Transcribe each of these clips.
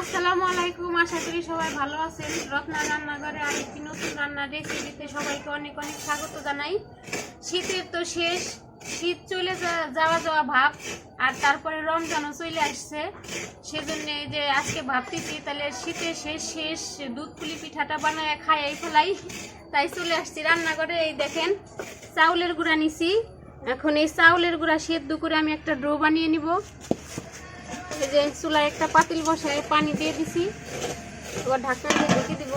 আসসালামু আলাইকুম। আশা করি সবাই ভালো আছেন। রত্না রান্নাঘরে আরেকটি নতুন রান্নার রেসিপিতে সবাইকে অনেক অনেক স্বাগত জানাই। শীতের তো শেষ, শীত চলে যাওয়া ভাব, আর তারপরে রমজানও চলে আসছে। সেজন্য যে আজকে ভাবতেছি তাহলে শীতের শেষ দুধ পুলি পিঠাটা বানায় খাইয়াই ফেলাই, তাই চলে আসছি রান্নাঘরে। এই দেখেন চাউলের গুঁড়া নিছি। এখন এই চাউলের গুঁড়া সেদ্ধ করে আমি একটা ডো বানিয়ে নিব। এই যে চুলায় একটা পাতিল বসায় পানি দিয়ে দিছি, এবার ঢাকনা দিয়ে ঢেকে দিব।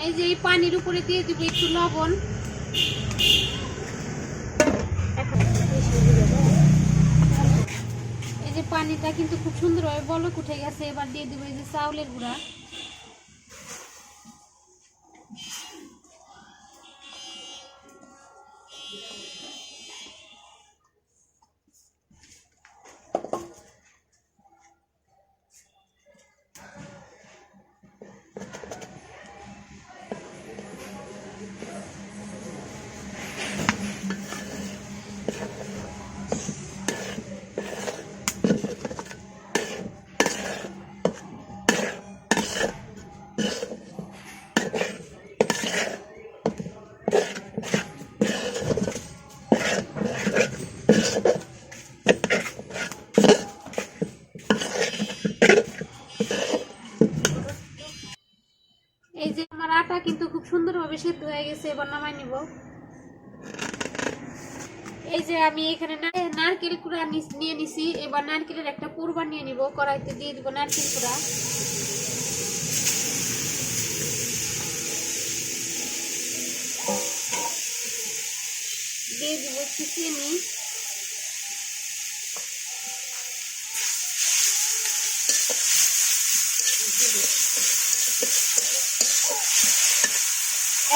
এই যে এই পানির উপরে দিয়ে দিব একটু লবণ। এই যে পানিটা কিন্তু খুব সুন্দরভাবে বলক উঠে গেছে। এবার দিয়ে দিব এই যে চাউলের গুঁড়া। এই যে আমার আটা কিন্তু খুব সুন্দরভাবে সেদ্ধ হয়ে গেছে, এবার নামাই নিব। এই যে আমি এখানে নারকেল কুড়া নিয়ে নিছি। এবার নারকেলের একটা পুর বানিয়ে নিব। কড়াইতে দিয়ে দিব নারকেল কুড়া। দিয়ে দিব একটু চিনি।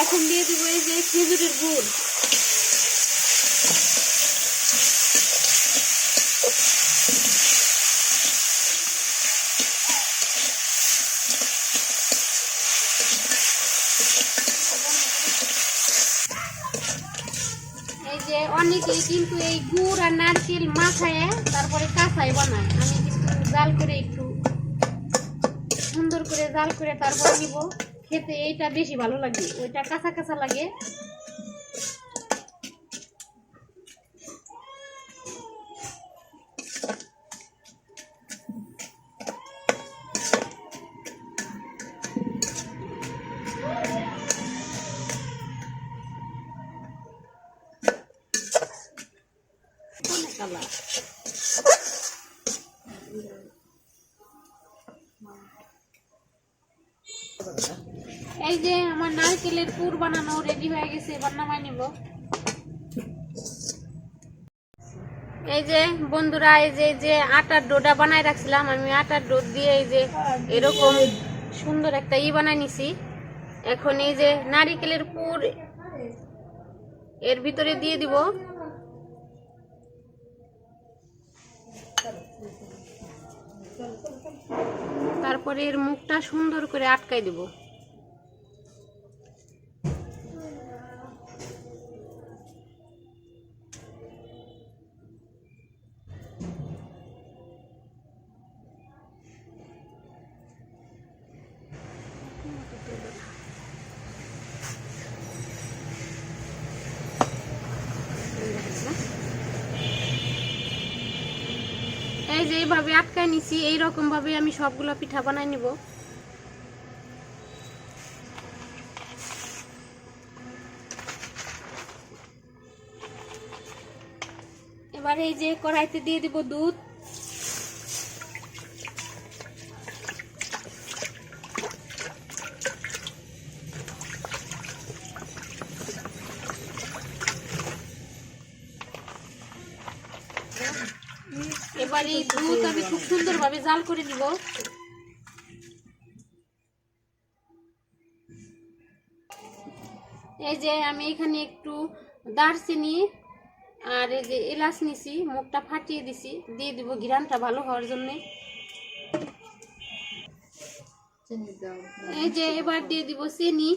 এখন দিয়ে দিব এই যে খেজুরের গুড়। এই যে অনেকেই কিন্তু এই গুড় আর নারকেল মাখায় তারপরে কাঁচাই বানায়। আমি কিন্তু জাল করে একটু সুন্দর করে জাল করে তারপরে নিব। খেতে এইটা বেশি ভালো লাগে, ওইটা কাঁচা কাঁচা লাগে। এই যে আমার নারকেলের পুর বানানো রেডি হয়ে গেছে, এবার নামাই নিব। এই যে বন্ধুরা, এই যে আটার ডোটা বানাই রাখছিলাম, আমি আটার ডো দিয়ে এই যে এরকম সুন্দর একটা বানাই নিছি। এখন এই যে নারকেলের পুর এর ভিতরে দিয়ে দিব। তারপরে এর মুখটা সুন্দর করে আটকাই দিব। এই যে এইভাবে আটকাই নিছি। এইরকম ভাবে আমি সবগুলো পিঠা বানাই নিব। এবার এই যে কড়াইতে দিয়ে দিব দুধ। এবার এই দুধ আমি খুব সুন্দরভাবে জাল করে নিব। এই যে আমি এখানে একটু দারচিনি আর এই যে এলাচ নিছি, মুখটা ফাটিয়ে দিছি, দিয়ে দিব ঘ্রাণটা ভালো হওয়ার জন্য। এই যে এবার দিয়ে দিব চিনি।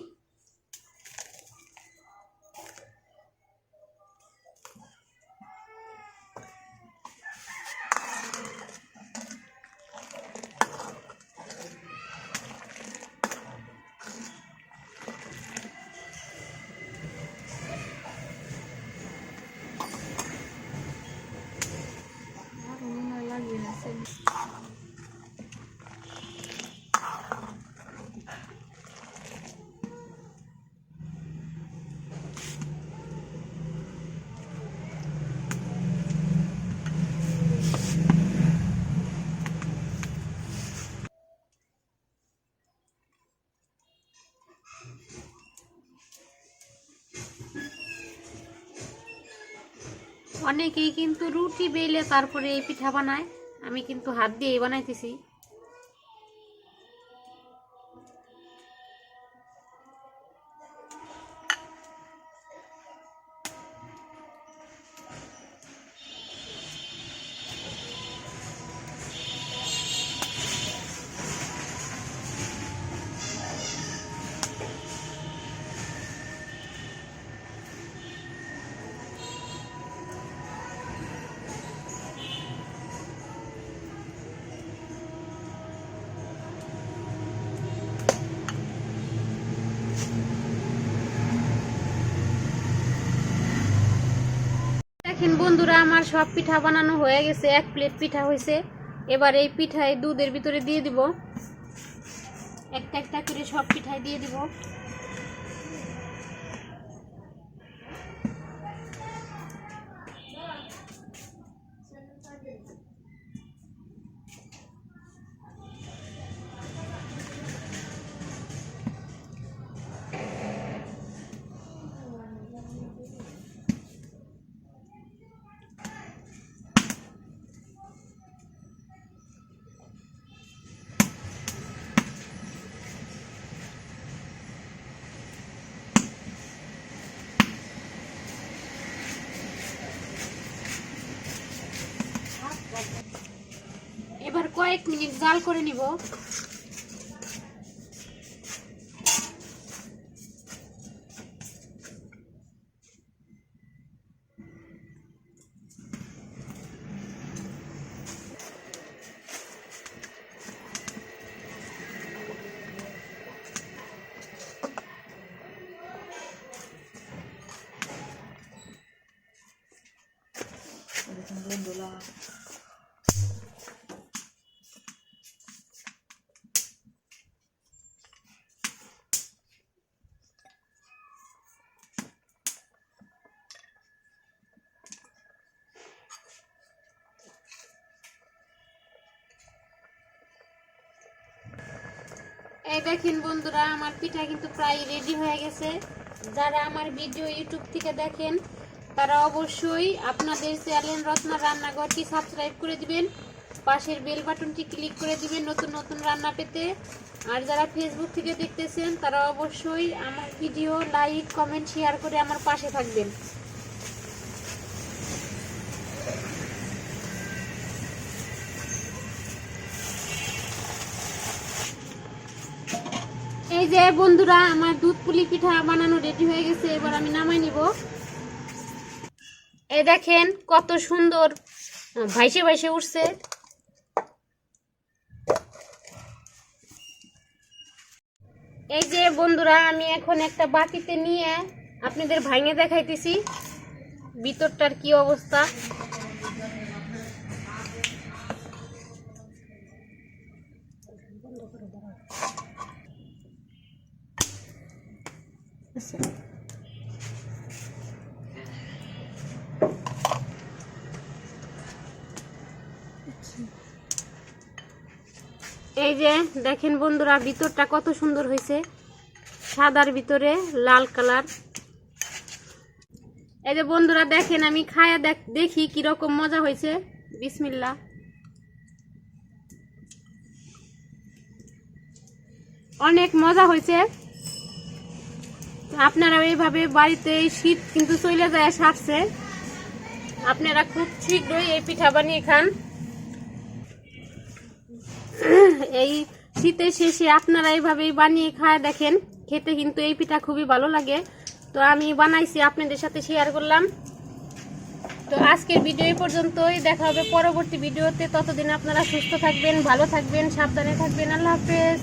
অনেকেই কিন্তু রুটি বেলে তারপরে এই পিঠা বানায়, আমি কিন্তু হাত দিয়েই বানাইতেছি। দেখেন বন্ধুরা, আমার সব পিঠা বানানো হয়ে গেছে, 1 প্লেট পিঠা হয়েছে। এবার এই পিঠায় দুধের ভিতরে দিয়ে দিব, একটা একটা করে সব পিঠায় দিয়ে দিব। এবার কয়েক মিনিট জাল করে নিব। এই দেখেন বন্ধুরা, আমার পিঠা কিন্তু প্রায় রেডি হয়ে গেছে। যারা আমার ভিডিও ইউটিউব থেকে দেখেন তারা অবশ্যই আপনাদের চ্যানেল রত্না রান্নাঘরটি সাবস্ক্রাইব করে দিবেন, পাশের বেল বাটনটি ক্লিক করে দিবেন নতুন নতুন রান্না পেতে। আর যারা ফেসবুক থেকে দেখতেছেন তারা অবশ্যই আমার ভিডিও লাইক কমেন্ট শেয়ার করে আমার পাশে থাকবেন। এই যে বন্ধুরা, আমার দুধ পুলি পিঠা বানানো রেডি হয়ে গেছে, এবার আমি নামাই নিব। এই দেখেন কত সুন্দর ভাইসে ভাইসে উঠছে। এই যে বন্ধুরা, আমি এখন একটা বাটিতে নিয়ে আপনাদের ভাঙে দেখাইতেছি ভিতরটার কি অবস্থা। এই যে দেখেন বন্ধুরা, ভিতরটা কত সুন্দর হয়েছে, সাদার ভিতরে লাল কালার। এই যে বন্ধুরা দেখেন, আমি খায়া দেখি কিরকম মজা হয়েছে। বিসমিল্লাহ। অনেক মজা হয়েছে। আপনারা এইভাবে বাড়িতে, শীত কিন্তু চলে যায় সারছে, আপনারা খুব শীঘ্রই এই পিঠা বানিয়ে খান। এই শীতের শেষে আপনারা এইভাবেই বানিয়ে খায় দেখেন, খেতে কিন্তু এই পিঠা খুবই ভালো লাগে। তো আমি বানাইছি, আপনাদের সাথে শেয়ার করলাম। তো আজকের ভিডিও এই পর্যন্তই, দেখা হবে পরবর্তী ভিডিওতে। ততদিন আপনারা সুস্থ থাকবেন, ভালো থাকবেন, সাবধানে থাকবেন। আল্লাহ হাফেজ।